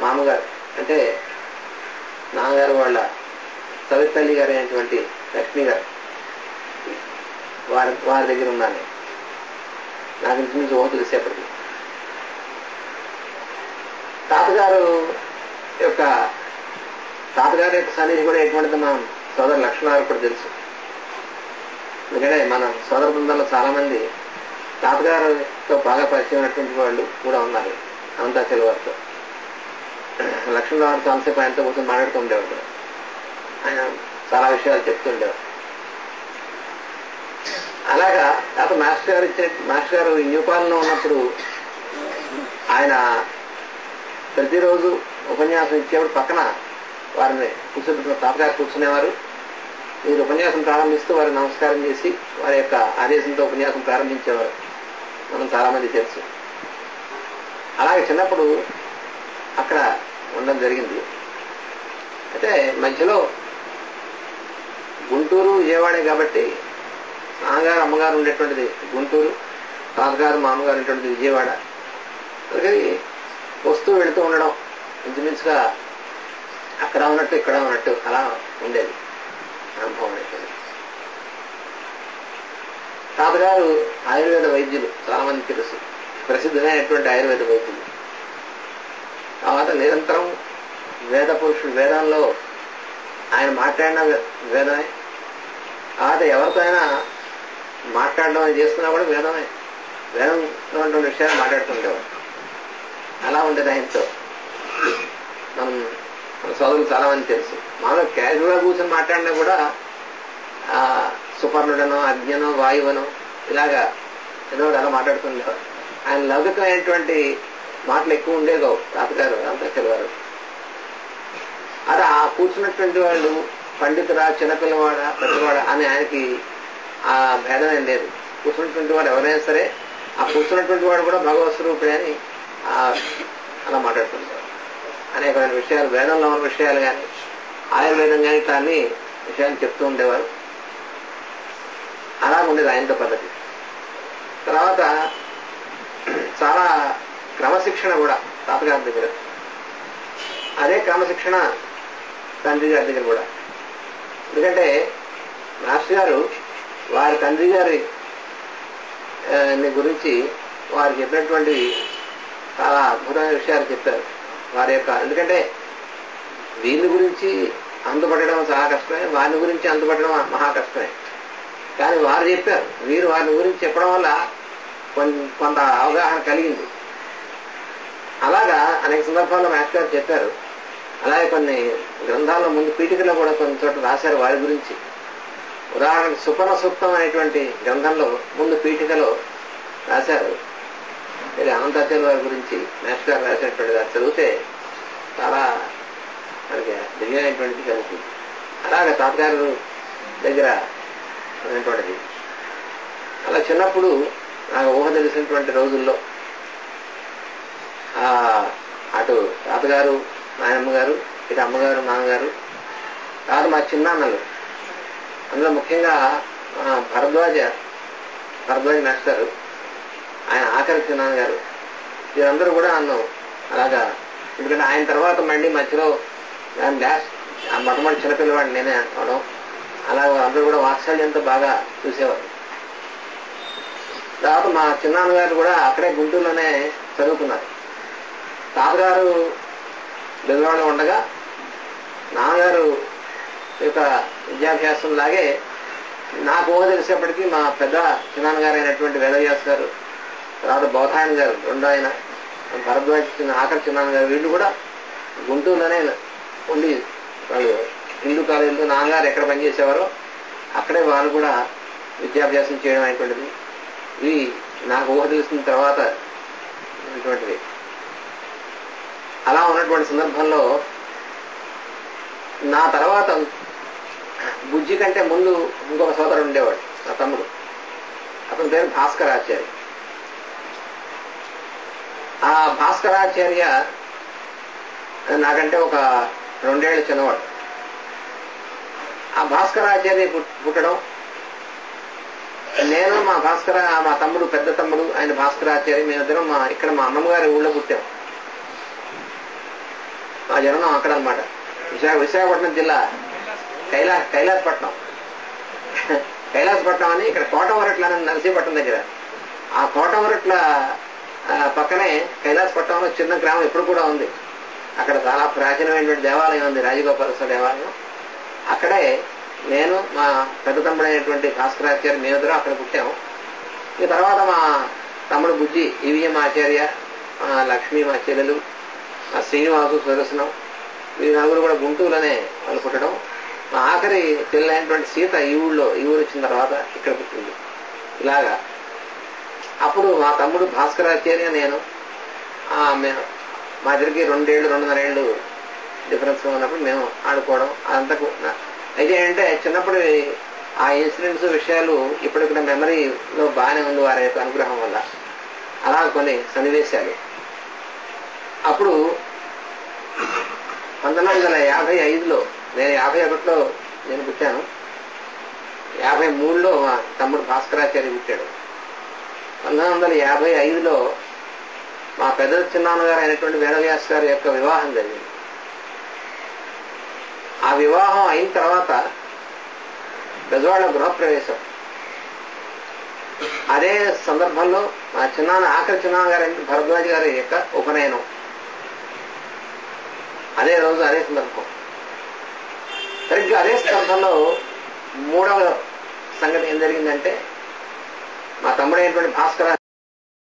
మామగారు అంటే నాన్నగారు వాళ్ళ సవితల్లి గారు అయినటువంటి లక్ష్మి గారు వారి దగ్గర ఉన్నాను. నాకు ఇంటి నుంచి ఊహ తెలిసేపటికి తాతగారి యొక్క సన్నిధి కూడా ఎటువంటిది మన సోదరు లక్ష్మణారు కూడా తెలుసు. ఎందుకంటే మన సోదర బృందంలో చాలా మంది తాతగారితో బాగా పరిచయం అయినటువంటి వాళ్ళు కూడా ఉన్నారు. అనంతాచల వారితో లక్ష్మణరావు చాలాసేపు ఆయనతో కూర్చొని మాట్లాడుతూ ఉండేవాడు. ఆయన చాలా విషయాలు చెప్తుండేవారు. అలాగా తాత మాస్టర్ గారు న్యూపాలెంలో ఉన్నప్పుడు ఆయన ప్రతిరోజు ఉపన్యాసం ఇచ్చేవాడు. పక్కన వారిని కూర్చోబెట్టిన తాతగారు కూర్చునేవారు. మీరు ఉపన్యాసం ప్రారంభిస్తూ వారికి నమస్కారం చేసి వారి యొక్క ఆదేశంతో ఉపన్యాసం ప్రారంభించేవారు. మనం చాలా మంది తెలుసు. అలాగే చిన్నప్పుడు అక్కడ ఉండడం జరిగింది. అయితే మధ్యలో గుంటూరు విజయవాడే కాబట్టి నాన్నగారు అమ్మగారు ఉండేటువంటిది గుంటూరు, తాతగారు మామగారు ఉండేటువంటిది విజయవాడ. అందుకని వస్తూ వెళుతూ ఉండడం ఇంచుమించుగా అక్కడ ఉన్నట్టు ఇక్కడ ఉన్నట్టు అలా ఉండేది అనుభవం అనేటువంటి. తాతగారు ఆయుర్వేద వైద్యులు, చాలా మంది తెలుసు, ప్రసిద్ధమైనటువంటి ఆయుర్వేద వైద్యులు. తర్వాత నిరంతరం వేద పురుషుడు, వేదంలో ఆయన మాట్లాడిన వేదమే. తర్వాత ఎవరితో అయినా మాట్లాడడం అని చేస్తున్నా కూడా వేదమే. వేదంలో ఉన్నటువంటి విషయాలు మాట్లాడుతుండేవాడు. అలా ఉండేది ఆయనతో. మన సోదరులు చాలా మంది తెలుసు. మామూలుగా క్యాజువల్గా కూర్చొని మాట్లాడినా కూడా సుపర్ణుడనో అజ్ఞనో వాయువనో ఇలాగా ఏదో అలా మాట్లాడుతుండేవారు. ఆయన లౌకికమైనటువంటి మాటలు ఎక్కువ ఉండేదో తాతగారు అంతఃకర్ వారు. అది ఆ కూర్చున్నటువంటి వాళ్ళు పండితుడా చిన్నపిల్లవాడ పెద్దవాడ అని ఆయనకి ఆ భేదం ఏం లేదు. కూర్చున్నటువంటి వాడు ఎవరైనా సరే ఆ కూర్చున్నటువంటి వాడు కూడా భగవత్ స్వరూపుడే అని అలా మాట్లాడుతుంటారు. అనేకమైన విషయాలు, వేదంలో ఉన్న విషయాలు కానీ ఆయుర్వేదం కానీ ఇట్లా అన్ని విషయాలు చెప్తూ ఉండేవారు. అలా ఉండేది ఆయనతో పద్ధతి. తర్వాత చాలా క్రమశిక్షణ కూడా తాతగారి దగ్గర, అదే క్రమశిక్షణ తండ్రి గారి దగ్గర కూడా. ఎందుకంటే మాస్టర్ గారు వారి తండ్రి గారి గురించి వారు చెప్పినటువంటి చాలా అద్భుతమైన విషయాలు చెప్పారు. వారి యొక్క, ఎందుకంటే వీళ్ళ గురించి అందుపట్టడం చాలా కష్టమే, వారిని గురించి అందుపట్టడం మహా కష్టమే. కానీ వారు చెప్పారు, వీరు వారిని గురించి చెప్పడం వల్ల కొంత అవగాహన కలిగింది. అలాగా అనేక సందర్భాల్లో మాస్టర్ గారు చెప్పారు. అలాగే కొన్ని గ్రంథాల్లో ముందు పీఠికలో కూడా కొన్ని చోట్ల రాశారు వారి గురించి. ఉదాహరణకు సుపర్ణ సూక్తం అనేటువంటి గ్రంథంలో ముందు పీఠికలో రాశారు. ఇది అనంతాచార్య వారి గురించి మాస్టర్ గారు రాసినటువంటిది. అది చదివితే చాలా మనకి దివ్యమైనటువంటిది కలుగుతుంది. అలాగే తాతగారు దగ్గర అనేటువంటిది. అలా చిన్నప్పుడు నాకు ఊహ తెలిసినటువంటి రోజుల్లో అటు తాతగారు నాయనమ్మ గారు, ఇటు అమ్మగారు నాన్నగారు, తర్వాత మా చిన్నాన్నలు, అందులో ముఖ్యంగా భరద్వాజ మాస్టర్, ఆయన ఆఖరి చిన్నాన్నగారు, వీరందరూ కూడా నన్ను అలాగా, ఎందుకంటే ఆయన తర్వాత మళ్ళీ మధ్యలో మొట్టమొదటి చిన్నపిల్లవాడిని నేనే అవడం, అలా అందరూ కూడా వాత్సల్యంతో బాగా చూసేవారు. తర్వాత మా చిన్నాన్నగారు కూడా అక్కడే గుంటూరులోనే చదువుకున్నారు. తాతగారు బెజవాడలో ఉండగా నాన్నగారు యొక్క విద్యాభ్యాసం లాగే నాకు ఊహ తెలిసేప్పటికీ మా పెద్ద చిన్నాన్నగారు అయినటువంటి వేదవ్యాస్ గారు, తర్వాత బౌధాయన గారు రెండో ఆయన, భరద్వాజ ఆఖరి చిన్నాన్నగారు, వీళ్ళు కూడా గుంటూరులోనే ఉండి వాళ్ళు హిందూ కాలేజీలో నాన్నగారు ఎక్కడ పనిచేసేవారో అక్కడే వాళ్ళు కూడా విద్యాభ్యాసం చేయడం అనేటువంటిది. ఇవి నాకు ఊహ తెలిసిన తర్వాత అటువంటివి. అలా ఉన్నటువంటి సందర్భంలో నా తర్వాత బుజ్జి కంటే ముందు ఇంకొక సోదరుడు ఉండేవాడు, నా తమ్ముడు. అతని పేరు భాస్కరాచార్య. ఆ భాస్కరాచార్య నాకంటే ఒక 2 ఏళ్ళు చిన్నవాడు. ఆ భాస్కరాచార్య పుట్టడం, నేను మా తమ్ముడు, పెద్ద తమ్ముడు ఆయన భాస్కరాచార్య, మేమిద్దరం ఇక్కడ మా అమ్మమ్మ గారి ఊళ్ళో పుట్టాం. మా జననం అక్కడ అనమాట. విశాఖపట్నం జిల్లా కైలాసపట్నం కైలాసపట్నం అని ఇక్కడ కోటవరట్ల అని నరసీపట్నం దగ్గర. ఆ కోటవరట్ల పక్కనే కైలాసపట్నంలో చిన్న గ్రామం ఇప్పుడు కూడా ఉంది. అక్కడ చాలా ప్రాచీనమైనటువంటి దేవాలయం ఉంది, రాజగోపాలస్వామి దేవాలయం. అక్కడే నేను మా పెద్ద తమ్ముడైనటువంటి భాస్కరాచార్య మేమిద్దరూ అక్కడ పుట్టాము. ఈ తర్వాత మా తమ్ముడు బుజ్జి ఈవీఎం ఆచార్య, లక్ష్మి మా చెల్లెలు, శ్రీనివాసు, సుదర్శనం, ఈ నలుగురు కూడా గుంటూరులోనే వాళ్ళు పుట్టడం. మా ఆఖరి చెల్లెలైనటువంటి సీత ఈ ఊరు వచ్చిన తర్వాత ఇక్కడ పుట్టింది. ఇలాగా అప్పుడు మా తమ్ముడు భాస్కరాచార్య నేను మా ఇద్దరికి 2.5 ఏళ్ళు డిఫరెన్స్ ఉన్నప్పుడు మేము ఆడుకోవడం అదంతా. అయితే ఏంటంటే చిన్నప్పుడు ఆ ఇన్సిడెంట్స్ విషయాలు ఇప్పటిక్కడ మెమరీలో బాగానే ఉంది వారి యొక్క అనుగ్రహం వల్ల. అలా కొన్ని సన్నివేశాలు. అప్పుడు 1955లో నేను 51లో నేను పుట్టాను. 53లో మా తమ్ముడు భాస్కరాచార్య పుట్టాడు. 1955లో మా పెద్ద చిన్నాన్నగారు అయినటువంటి వేదవ్యాస్ గారి యొక్క వివాహం జరిగింది. ఆ వివాహం అయిన తర్వాత బెజవాడ గృహప్రవేశం. అదే సందర్భంలో మా ఆఖరి చిన్నాన్న గారు భరద్వాజ్ గారి యొక్క ఉపనయనం. అదే రోజు అదే సందర్భం. సరిగ్గా అదే సందర్భంలో మూడవ సంగతి ఏం జరిగిందంటే మా తమ్ముడైనటువంటి భాస్కర